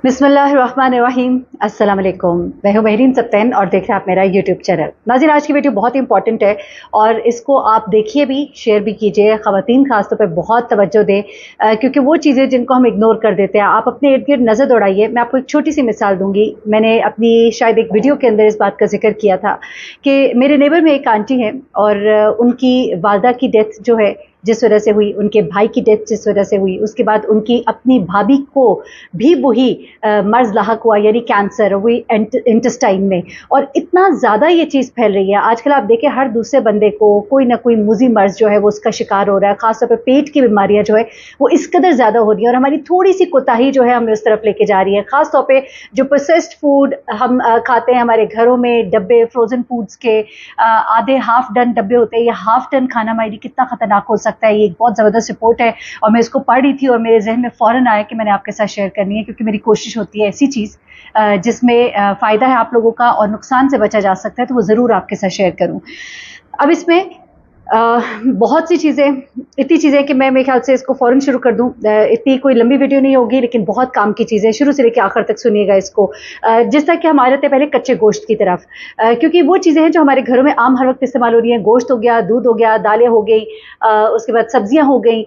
बिस्मिल्लाहिर्रहमानिर्रहीम। अस्सलाम वालेकुम। मैं हूं महरीन सत्तैन और देख रहे हैं आप मेरा यूट्यूब चैनल। नाज़रीन, आज की वीडियो बहुत इंपॉर्टेंट है और इसको आप देखिए भी, शेयर भी कीजिए। ख़वातीन खास तौर पे बहुत तवज्जो दें क्योंकि वो चीज़ें जिनको हम इग्नोर कर देते हैं, आप अपने इर्द गिर्द नज़र दौड़ाइए। मैं आपको एक छोटी सी मिसाल दूंगी। मैंने अपनी शायद एक वीडियो के अंदर इस बात का जिक्र किया था कि मेरे नेबर में एक आंटी हैं और उनकी वालदा की डेथ जो है जिस वजह से हुई, उनके भाई की डेथ जिस वजह से हुई, उसके बाद उनकी अपनी भाभी को भी वही मर्ज लाहक हुआ, यानी कैंसर हुई इंटेस्टाइन में। और इतना ज़्यादा ये चीज़ फैल रही है आजकल। आप देखें हर दूसरे बंदे को कोई ना कोई मुजी मर्ज जो है वो उसका शिकार हो रहा है। खासतौर पर पेट की बीमारियां जो है वो इस कदर ज़्यादा हो रही है और हमारी थोड़ी सी कोताही जो है हमें उस तरफ लेके जा रही है। खासतौर पर जो प्रोसेस्ड फूड हम खाते हैं हमारे घरों में, डब्बे फ्रोजन फूड्स के आधे हाफ डन डब्बे होते हैं, या हाफ डन खाना हमारे लिए कितना खतरनाक हो सकता है। ये एक बहुत ज़बरदस्त रिपोर्ट है और मैं इसको पढ़ रही थी और मेरे जहन में फ़ौरन आया कि मैंने आपके साथ शेयर करनी है, क्योंकि मेरी कोशिश होती है ऐसी चीज़ जिसमें फ़ायदा है आप लोगों का और नुकसान से बचा जा सकता है, तो वो ज़रूर आपके साथ शेयर करूँ। अब इसमें बहुत सी चीज़ें, इतनी चीज़ें कि मैं मेरे ख्याल से इसको फ़ौरन शुरू कर दूँ। इतनी कोई लंबी वीडियो नहीं होगी, लेकिन बहुत काम की चीज़ें, शुरू से लेकर आखिर तक सुनिएगा इसको। जिस तरह कि हम आ जाते हैं पहले कच्चे गोश्त की तरफ, क्योंकि वो चीज़ें हैं जो हमारे घरों में आम हर वक्त इस्तेमाल हो रही हैं। गोश्त हो गया, दूध हो गया, दालें हो गई, उसके बाद सब्जियाँ हो गई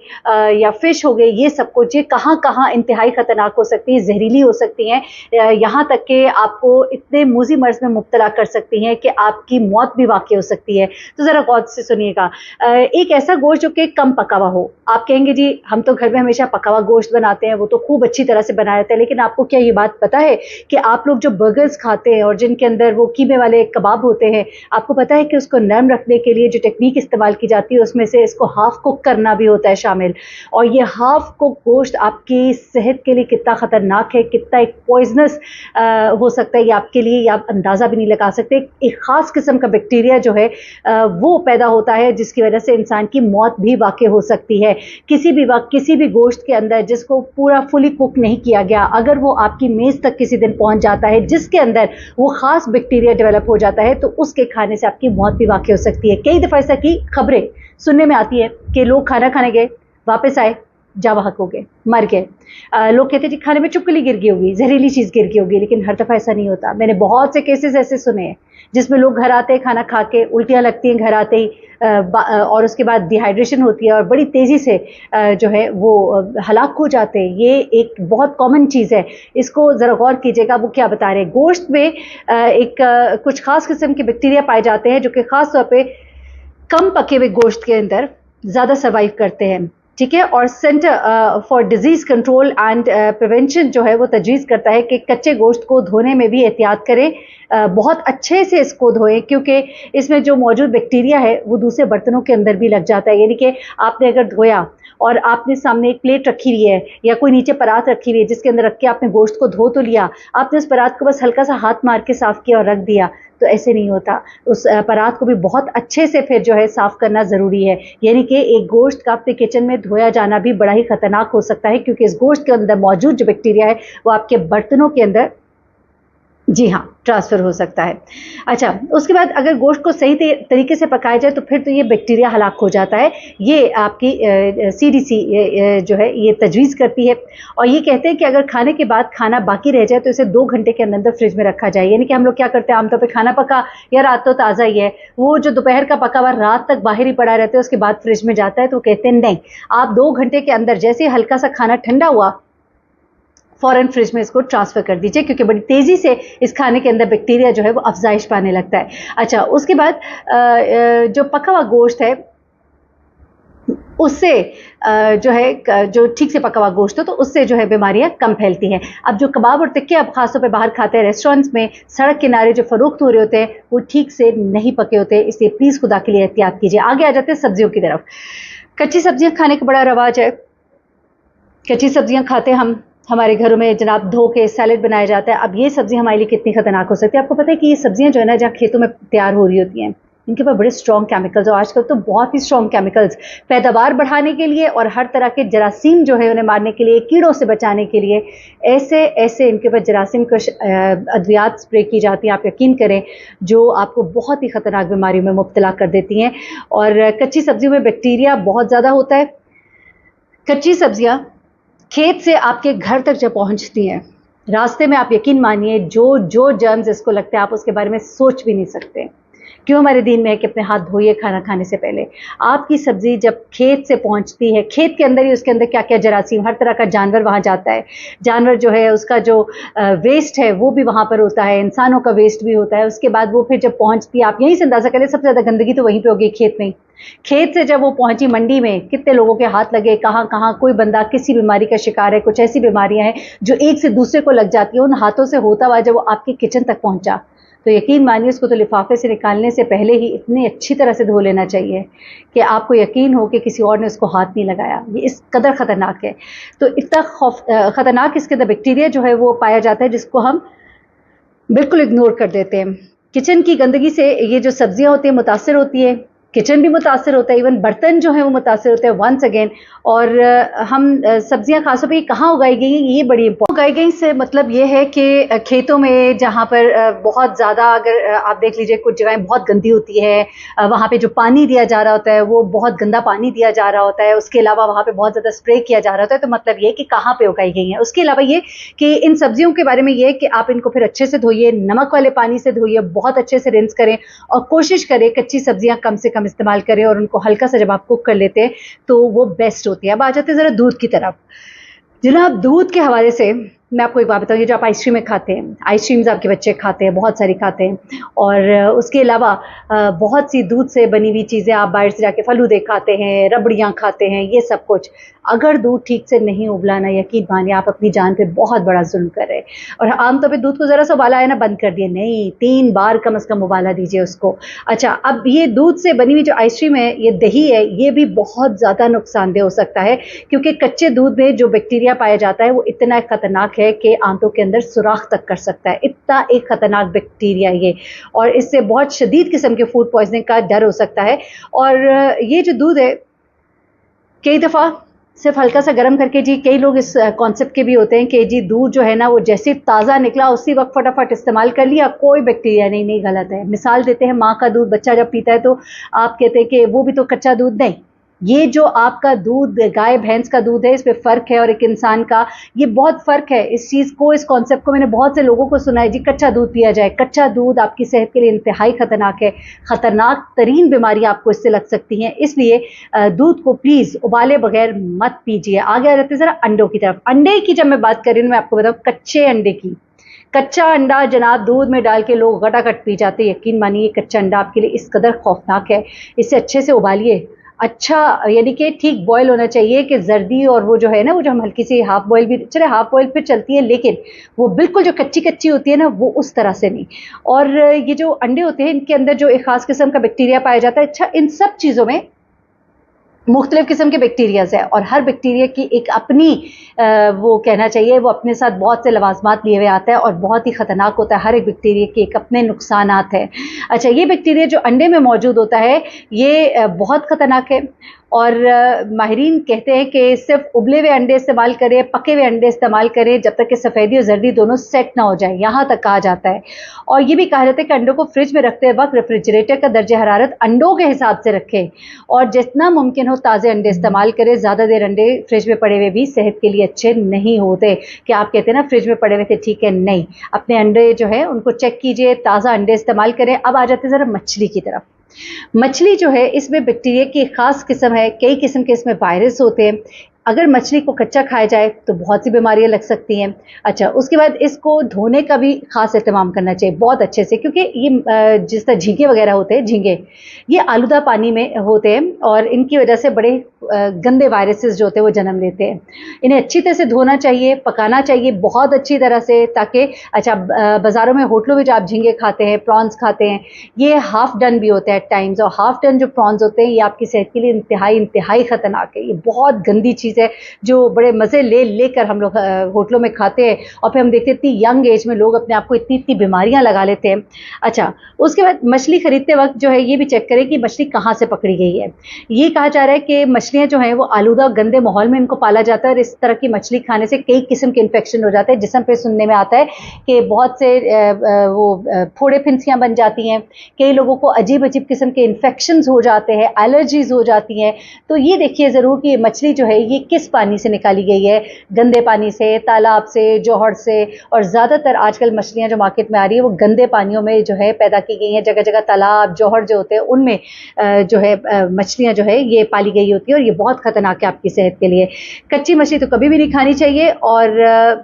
या फ़िश हो गई। ये सब कुछ ये कहाँ कहाँ इंतहाई ख़तरनाक हो सकती है, जहरीली हो सकती हैं, यहाँ तक कि आपको इतने मूजी मर्ज़ में मुब्तला कर सकती हैं कि आपकी मौत भी वाक़ई हो सकती है। तो ज़रा गौर से सुनिएगा। एक ऐसा गोश्त जो कि कम पका हुआ हो। आप कहेंगे जी हम तो घर में हमेशा पका हुआ गोश्त बनाते हैं, वो तो खूब अच्छी तरह से बनाया जाता है। लेकिन आपको क्या ये बात पता है कि आप लोग जो बर्गर्स खाते हैं और जिनके अंदर वो कीमे वाले कबाब होते हैं, आपको पता है कि उसको नरम रखने के लिए जो टेक्निक इस्तेमाल की जाती है उसमें से इसको हाफ कुक करना भी होता है शामिल। और ये हाफ कुक गोश्त आपकी सेहत के लिए कितना ख़तरनाक है, कितना एक पॉइजनस हो सकता है ये आपके लिए, या आप अंदाज़ा भी नहीं लगा सकते। एक ख़ास किस्म का बैक्टीरिया जो है वो पैदा होता है जिसकी वजह से इंसान की मौत भी वाक़ई हो सकती है। किसी भी वक्त किसी भी गोश्त के अंदर जिसको पूरा फुली कुक नहीं किया गया, अगर वो आपकी मेज़ तक किसी दिन पहुंच जाता है जिसके अंदर वो ख़ास बैक्टीरिया डेवलप हो जाता है, तो उसके खाने से आपकी मौत भी वाक़ई हो सकती है। कई दफ़ा ऐसा की खबरें सुनने में आती है कि लोग खाना खाने गए, वापस आए, जावाहक हो गए, मर गए। लोग कहते हैं जी खाने में चुपकली गिर गई होगी, जहरीली चीज़ गिर गई होगी, लेकिन हर दफ़ा ऐसा नहीं होता। मैंने बहुत से केसेस ऐसे सुने हैं जिसमें लोग घर आते हैं, खाना खा के उल्टियाँ लगती हैं घर आते ही, और उसके बाद डिहाइड्रेशन होती है और बड़ी तेज़ी से जो है वो हलाक हो जाते हैं। ये एक बहुत कॉमन चीज़ है, इसको ज़रा गौर कीजिएगा। वो क्या बता रहे हैं, गोश्त में कुछ ख़ास किस्म के बैक्टीरिया पाए जाते हैं जो कि ख़ास तौर पे कम पके हुए गोश्त के अंदर ज़्यादा सर्वाइव करते हैं, ठीक है। और centre for disease control and prevention जो है वो तजवीज़ करता है कि कच्चे गोश्त को धोने में भी एहतियात करें, बहुत अच्छे से इसको धोएं, क्योंकि इसमें जो मौजूद बैक्टीरिया है वो दूसरे बर्तनों के अंदर भी लग जाता है। यानी कि आपने अगर धोया और आपने सामने एक प्लेट रखी हुई है या कोई नीचे परात रखी हुई है जिसके अंदर रख के आपने गोश्त को धो तो लिया, आपने उस परात को बस हल्का सा हाथ मार के साफ़ किया और रख दिया, तो ऐसे नहीं होता। उस परात को भी बहुत अच्छे से फिर जो है साफ़ करना ज़रूरी है। यानी कि एक गोश्त का अपने किचन में धोया जाना भी बड़ा ही ख़तरनाक हो सकता है, क्योंकि इस गोश्त के अंदर मौजूद जो बैक्टीरिया है वो आपके बर्तनों के अंदर, जी हाँ, ट्रांसफ़र हो सकता है। अच्छा, उसके बाद अगर गोश्त को सही तरीके से पकाया जाए तो फिर तो ये बैक्टीरिया हलाक हो जाता है। ये आपकी CDC जो है ये तजवीज़ करती है और ये कहते हैं कि अगर खाने के बाद खाना बाकी रह जाए तो इसे 2 घंटे के अंदर फ्रिज में रखा जाए। यानी कि हम लोग क्या करते हैं, आमतौर पे खाना पका या रात तो ताज़ा ही है, वो जो दोपहर का पका हुआ रात तक बाहर ही पड़ा रहता है, उसके बाद फ्रिज में जाता है। तो कहते हैं नहीं, आप 2 घंटे के अंदर जैसे ही हल्का सा खाना ठंडा हुआ फ़ौरन फ्रिज में इसको ट्रांसफ़र कर दीजिए, क्योंकि बड़ी तेज़ी से इस खाने के अंदर बैक्टीरिया जो है वो अफजाइश पाने लगता है। अच्छा, उसके बाद जो पका हुआ गोश्त है उससे जो है, जो ठीक से पका हुआ गोश्त हो तो उससे जो है बीमारियां कम फैलती हैं। अब जो कबाब और टिक्के आप खासतौर पे बाहर खाते हैं रेस्टोरेंट्स में, सड़क किनारे जो फ़रोख्त हो रहे होते हैं वो ठीक से नहीं पके होते हैं, इसलिए प्लीज़ खुदा के लिए एहतियात कीजिए। आगे आ जाते हैं सब्जियों की तरफ। कच्ची सब्जियाँ खाने का बड़ा रवाज है। कच्ची सब्जियाँ खाते हम, हमारे घरों में जनाब धो के सैलेड बनाया जाता है। अब ये सब्ज़ी हमारे लिए कितनी ख़तरनाक हो सकती है। आपको पता है कि ये सब्जियां जो है ना, जहाँ खेतों में तैयार हो रही होती हैं, इनके ऊपर बड़े स्ट्रॉन्ग केमिकल्स, और आजकल तो बहुत ही स्ट्रॉन्ग केमिकल्स पैदावार बढ़ाने के लिए और हर तरह के जरासीम जो है उन्हें मारने के लिए, कीड़ों से बचाने के लिए ऐसे ऐसे इनके ऊपर जरासीम कुछ अद्वियात स्प्रे की जाती हैं, आप यकीन करें, जो आपको बहुत ही ख़तरनाक बीमारियों में मुब्तला कर देती हैं। और कच्ची सब्जियों में बैक्टीरिया बहुत ज़्यादा होता है। कच्ची सब्जियाँ खेत से आपके घर तक जब पहुंचती हैं, रास्ते में आप यकीन मानिए जो जो जर्म्स इसको लगते हैं आप उसके बारे में सोच भी नहीं सकते। क्यों हमारे दीन में है कि अपने हाथ धोइए खाना खाने से पहले। आपकी सब्जी जब खेत से पहुंचती है, खेत के अंदर ही उसके अंदर क्या क्या जरासीम, हर तरह का जानवर वहां जाता है। जानवर जो है उसका जो वेस्ट है वो भी वहां पर होता है, इंसानों का वेस्ट भी होता है। उसके बाद वो फिर जब पहुंचती है, आप यहीं से अंदाजा करें सबसे ज्यादा गंदगी तो वहीं पे होगी, खेत में। खेत से जब वो पहुंची मंडी में, कितने लोगों के हाथ लगे, कहाँ कहाँ कोई बंदा किसी बीमारी का शिकार है। कुछ ऐसी बीमारियां हैं जो एक से दूसरे को लग जाती है। उन हाथों से होता हुआ जब वो आपके किचन तक पहुंचा तो यकीन मानिए उसको तो लिफाफे से निकालने से पहले ही इतनी अच्छी तरह से धो लेना चाहिए कि आपको यकीन हो कि किसी और ने उसको हाथ नहीं लगाया। ये इस कदर ख़तरनाक है। तो इतना ख़तरनाक इसके अंदर बैक्टीरिया जो है वो पाया जाता है जिसको हम बिल्कुल इग्नोर कर देते हैं। किचन की गंदगी से ये जो सब्जियां होती हैं मुतासर होती है, किचन भी मुतासर होता है, इवन बर्तन जो है वो मुतासर होते हैं वंस अगेन। और हम सब्जियां खासतौर पर कहाँ उगाई गई हैं ये बड़ी इंपॉर्टेंट। उगाई गई से मतलब ये है कि खेतों में जहाँ पर बहुत ज़्यादा, अगर आप देख लीजिए कुछ जगहें बहुत गंदी होती है, वहाँ पे जो पानी दिया जा रहा होता है वो बहुत गंदा पानी दिया जा रहा होता है। उसके अलावा वहाँ पे बहुत ज़्यादा स्प्रे किया जा रहा होता है। तो मतलब ये कि कहाँ पे उगाई गई हैं। उसके अलावा ये कि इन सब्जियों के बारे में ये कि आप इनको फिर अच्छे से धोइए, नमक वाले पानी से धोइए, बहुत अच्छे से रिंस करें और कोशिश करें कच्ची सब्जियां कम से कम इस्तेमाल करें और उनको हल्का सा जब आप कुक कर लेते हैं तो वो बेस्ट होती है। अब आ जाते हैं ज़रा दूध की तरफ। जनाब दूध के हवाले से मैं आपको एक बात बताऊँ, ये जो आप आइसक्रीमें खाते हैं, आइसक्रीम्स आपके बच्चे खाते हैं, बहुत सारी खाते हैं, और उसके अलावा बहुत सी दूध से बनी हुई चीज़ें आप बाहर से जाके फलूदे खाते हैं, रबड़ियाँ खाते हैं, ये सब कुछ। अगर दूध ठीक से नहीं उबलाना, यकीन मानिए आप अपनी जान पे बहुत बड़ा जुल्म कर रहे हैं। और आमतौर पे दूध को ज़रा सा उबाला है ना, बंद कर दिया, नहीं, 3 बार कम से कम उबाला दीजिए उसको। अच्छा, अब ये दूध से बनी हुई जो आइसक्रीम है, ये दही है, ये भी बहुत ज़्यादा नुकसानदेह हो सकता है क्योंकि कच्चे दूध में जो बैक्टीरिया पाया जाता है वो इतना खतरनाक है कि आंतों के अंदर सुराख तक कर सकता है। इतना एक खतरनाक बैक्टीरिया ये, और इससे बहुत शदीद किस्म के फूड पॉइजनिंग का डर हो सकता है। और ये जो दूध है, कई दफ़ा सिर्फ हल्का सा गर्म करके, जी कई लोग इस कॉन्सेप्ट के भी होते हैं कि जी दूध जो है ना वो जैसे ताज़ा निकला उसी वक्त फटाफट इस्तेमाल कर लिया, कोई बैक्टीरिया नहीं। नहीं, गलत है। मिसाल देते हैं, माँ का दूध बच्चा जब पीता है तो आप कहते हैं कि वो भी तो कच्चा दूध। नहीं, ये जो आपका दूध, गाय भैंस का दूध है, इस पे फ़र्क है और एक इंसान का, ये बहुत फ़र्क है। इस चीज़ को, इस कॉन्सेप्ट को मैंने बहुत से लोगों को सुना है, जी कच्चा दूध पिया जाए। कच्चा दूध आपकी सेहत के लिए इंतहाई ख़तरनाक है। ख़तरनाक तरीन बीमारी आपको इससे लग सकती हैं। इसलिए दूध को प्लीज़ उबाले बगैर मत पीजिए। आगे आ जाते हैं ज़रा अंडों की तरफ। अंडे की जब मैं बात कर रही हूँ, मैं आपको बताऊँ कच्चे अंडे की। कच्चा अंडा जनाब दूध में डाल के लोग गटागट पी जाते हैं। यकीन मानिए कच्चा अंडा आपके लिए इस कदर खौफनाक है। इसे अच्छे से उबालिए, अच्छा, यानी कि ठीक बॉयल होना चाहिए कि जर्दी और वो जो है ना, वो जो हम हल्की सी हाफ बॉयल भी, चले हाफ बॉयल फिर चलती है, लेकिन वो बिल्कुल जो कच्ची कच्ची होती है ना, वो उस तरह से नहीं। और ये जो अंडे होते हैं इनके अंदर जो एक खास किस्म का बैक्टीरिया पाया जाता है। अच्छा, इन सब चीज़ों में मुख्तलिफ किस्म के बैक्टीरियाज है और हर बैक्टीरिया की एक अपनी वो कहना चाहिए, वो अपने साथ बहुत से लवाजमात लिए हुए आता है और बहुत ही ख़तरनाक होता है। हर एक बैक्टीरिया के एक अपने नुकसानात हैं। अच्छा, ये बैक्टीरिया जो अंडे में मौजूद होता है ये बहुत ख़तरनाक है और माहिरीन कहते हैं कि सिर्फ उबले हुए अंडे इस्तेमाल करें, पके हुए अंडे इस्तेमाल करें जब तक कि सफ़ेदी और जर्दी दोनों सेट ना हो जाए, यहाँ तक कहा जाता है। और ये भी कहा जाता है कि अंडों को फ्रिज में रखते वक्त रेफ्रिजरेटर का दर्जा हरारत अंडों के हिसाब से रखें और जितना मुमकिन हो ताज़े अंडे इस्तेमाल करें। ज़्यादा देर अंडे फ्रिज में पड़े हुए भी सेहत के लिए अच्छे नहीं होते। कि आप कहते हैं ना फ्रिज में पड़े हुए थे, ठीक है, नहीं, अपने अंडे जो है उनको चेक कीजिए, ताज़ा अंडे इस्तेमाल करें। अब आ जाते हैं ज़रा मछली की तरफ। मछली जो है इसमें बैक्टीरिया की खास किस्म है, कई किस्म के इसमें वायरस होते हैं। अगर मछली को कच्चा खाया जाए तो बहुत सी बीमारियां लग सकती हैं। अच्छा, उसके बाद इसको धोने का भी खास एहतमाम करना चाहिए बहुत अच्छे से, क्योंकि ये जिस तरह झींगे वगैरह होते हैं, झींगे ये आलूदा पानी में होते हैं और इनकी वजह से बड़े गंदे वायरसेस जो होते हैं वो जन्म लेते हैं। इन्हें अच्छी तरह से धोना चाहिए, पकाना चाहिए बहुत अच्छी तरह से, ताकि अच्छा बाज़ारों में, होटलों में जो आप झींगे खाते हैं, प्रॉन्स खाते हैं, ये हाफ डन भी होते हैं एट टाइम्स, और हाफ डन जो प्रॉन्स होते हैं ये आपकी सेहत के लिए इंतहाई ख़तरनाक है। ये बहुत गंदी चीज़ है जो बड़े मज़े लेकर हम लोग होटलों में खाते हैं और फिर हम देखते हैं इतनी यंग एज में लोग अपने आप को इतनी बीमारियां लगा लेते हैं। अच्छा, उसके बाद मछली खरीदते वक्त जो है ये भी चेक करें कि मछली कहाँ से पकड़ी गई है। ये कहा जा रहा है कि मछलियाँ जो हैं वो आलूदा गंदे माहौल में इनको पाला जाता है और इस तरह की मछली खाने से कई किस्म के इन्फेक्शन हो जाते हैं। जिस्म पे सुनने में आता है कि बहुत से फोड़े फिंसियाँ बन जाती हैं, कई लोगों को अजीब अजीब किस्म के इन्फेक्शंस हो जाते हैं, एलर्जीज हो जाती हैं। तो ये देखिए ज़रूर कि मछली जो है ये किस पानी से निकाली गई है, गंदे पानी से, तालाब से, जोहड़ से। और ज़्यादातर आजकल मछलियाँ जो मार्केट में आ रही है वो गंदे पानियों में जो है पैदा की गई हैं। जगह जगह तालाब, जोहड़ जो होते हैं उनमें जो है मछलियाँ जो है ये पाली गई होती है और ये बहुत ख़तरनाक है आपकी सेहत के लिए। कच्ची मछली तो कभी भी नहीं खानी चाहिए। और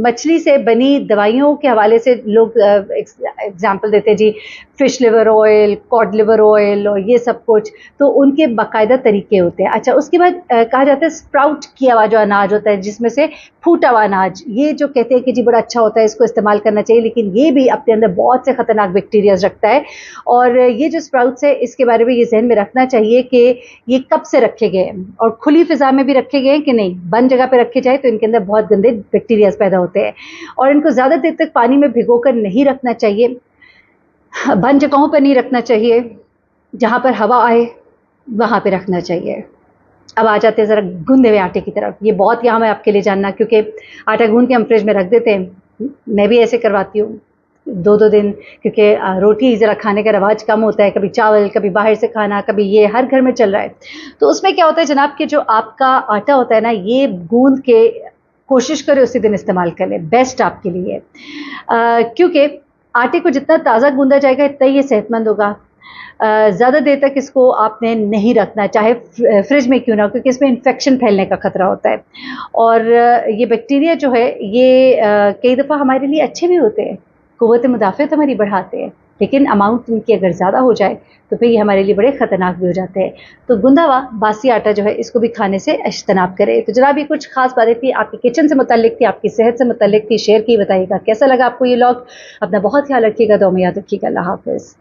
मछली से बनी दवाइयों के हवाले से लोग एग्जाम्पल देते हैं जी, fish liver oil, cod liver oil और ये सब कुछ, तो उनके बाकायदा तरीके होते हैं। अच्छा, उसके बाद कहा जाता है स्प्राउट किया हुआ जो अनाज होता है, जिसमें से फूटा हुआ अनाज, ये जो कहते हैं कि जी बड़ा अच्छा होता है, इसको इस्तेमाल करना चाहिए, लेकिन ये भी अपने अंदर बहुत से खतरनाक बैक्टीरियाज रखता है। और ये जो स्प्राउट्स है इसके बारे में ये जहन में रखना चाहिए कि ये कब से रखे गए हैं और खुली फिजा में भी रखे गए हैं कि नहीं। बंद जगह पे रखे जाए तो इनके अंदर बहुत गंदे बैक्टीरियाज पैदा होते हैं और इनको ज़्यादा देर तक पानी में भिगोकर नहीं रखना चाहिए, बंद जगहों पर नहीं रखना चाहिए, जहाँ पर हवा आए वहाँ पे रखना चाहिए। अब आ जाते हैं ज़रा गूंदे हुए आटे की तरफ। ये बहुत यहाँ मैं आपके लिए जानना, क्योंकि आटा गूंद के हम फ्रिज में रख देते हैं, मैं भी ऐसे करवाती हूँ 2-2 दिन, क्योंकि रोटी ज़रा खाने का रवाज कम होता है, कभी चावल, कभी बाहर से खाना, कभी ये हर घर में चल रहा है। तो उसमें क्या होता है जनाब कि जो आपका आटा होता है ना, ये गूंद के कोशिश करें उसी दिन इस्तेमाल कर लें, बेस्ट आपके लिए। क्योंकि आटे को जितना ताज़ा गूंदा जाएगा इतना ही ये सेहतमंद होगा। ज़्यादा देर तक इसको आपने नहीं रखना, चाहे फ्रिज में क्यों ना हो, क्योंकि इसमें इन्फेक्शन फैलने का ख़तरा होता है। और ये बैक्टीरिया जो है ये कई दफ़ा हमारे लिए अच्छे भी होते हैं, क़ुव्वत मुदाफ़अत हमारी बढ़ाते हैं, लेकिन अमाउंट इनकी अगर ज़्यादा हो जाए तो फिर ये हमारे लिए बड़े ख़तरनाक भी हो जाते हैं। तो गुंदा हुआ बासी आटा जो है इसको भी खाने से इज्तनाब करें। तो जनाब ये कुछ खास बातें थी, आपकी किचन से मुतल्लिक थी, आपकी सेहत से मुतल्लिक थी, शेयर की। बताइएगा कैसा लगा आपको ये व्लॉग। अपना बहुत ख्याल रखिएगा, दुआ में याद रखिएगा। अल्लाह हाफ़िज़।